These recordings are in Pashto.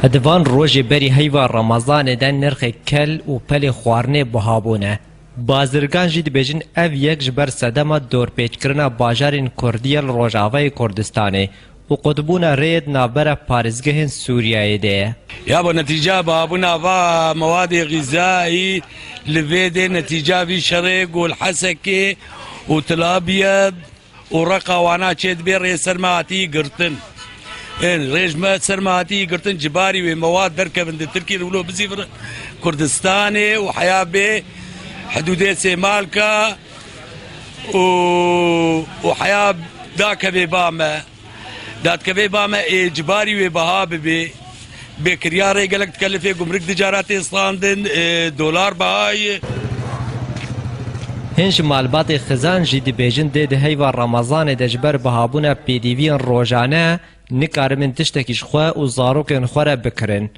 ادوان روژ بری هیوا رمضان دن نرخ کل و پل خوارنه بهابونه. بازرگان جید بیجن او یک جبر سدما دور پیچ کرنا باجارین کردیل روجاوای کردستانه و قطبون رید نابر پارزگهن سوریای ده. یا با نتیجه بابونا و مواد غذایی لوید نتیجه بی شرق و الحسکه و تلابیب و رقوانا چید بی ری سرماتی گرتن. این رژمه سرماتی گرتن جباری و مواد درکبند ترکیه ولو بزیفر کردستانه و حیابه حدود سیمالکا و حیاب داکبه بامه دادکبه بامه اجباری و بها به بکریاره گلک تکلفه گمرک تجارت اسلاندن دلار بهای هنج مالبات خزان جدی بیجن ده هیوا رمضان دجبر بهابونه پیدیوین روزانه نکارمن تشتکیش خواه و زاروکن خوره بکرن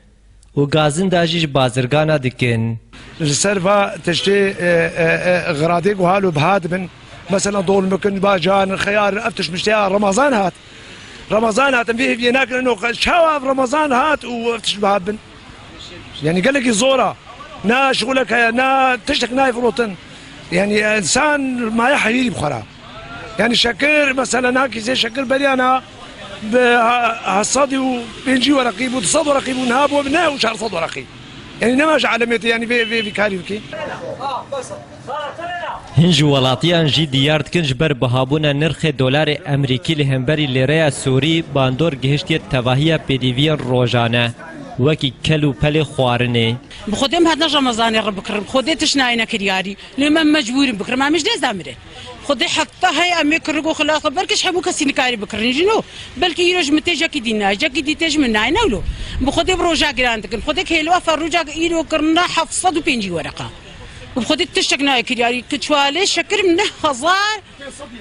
و گازن داجیش بازرگانا دکن السرفا تشتي غراديق وهالو بهاد بن مثلا دول ممكن باجان الخيار افتش مشتيها رمضان هات فيه بيناك انه شاوف رمضان هات وافتش بهاد بن يعني قال لك زوره نا شغلك نا تشتك نايف روتن يعني انسان ما يحيي بخرا يعني شكر مثلا هاكي زي شكر بليانا بهالصدي وبينجي ورقيب وتصد ورقيب ونهاب وبناه وشهر صد ورقيب يعني نماش علامات يعني في كاريوكي هنج ولاتیان جی دیارد کنج بر بهابونه نرخ دلار امریکی لهمبری لیره سوری باندور گهشتی تواهی پیدیوین روزانه وکی کلو پل خوارنه بخودم هاد رمضان رب بكرم خودي تشناينا كرياري لما مجبورين بكرم ما مش داز دامره خودي حتى هي امي كرغو خلاص بركش حبو كسين كاري بكرن جنو بلكي يروج متجا كدينا جا كدي تج من ناينا ولو بخودي بروجا جراند خودي كيلو فروجا يرو كرنا حفصد وبينجي ورقه وبخودي تشتكنا كرياري كتشوالي شكر منه هزار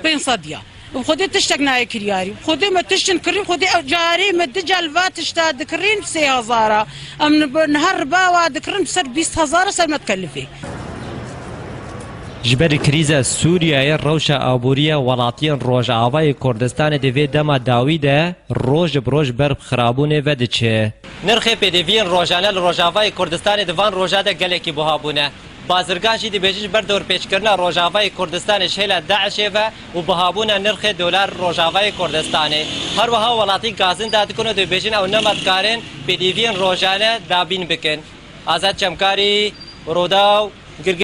بين صديا وخودي تشتكنا كرياري خودي ما تشتن كريم خودي جاري مد جلفات تشتاد كرين بسي هزارة أمن نهار باوا دكرين بسر 20,000 سر ما تكلفي جبر کریزا سوریای روش آبوریه ولاتیان روز آوای کردستان دوی دما داویده روز بروز برب خرابونه و دچه نرخ پیدوین روزانه روز آوای کردستان دوان روزاده گلکی بهابونه بازرگان جدی بیجش بر دور پیش کردن روزآوای کردستان شهلا داعش و بهابون نرخ دلار روزآوای کردستان هر وها ولاتی گازن داد کنه دو بیجن او نماد کارن پیدیوین روزانه دابین بکن آزاد چمکاری روداو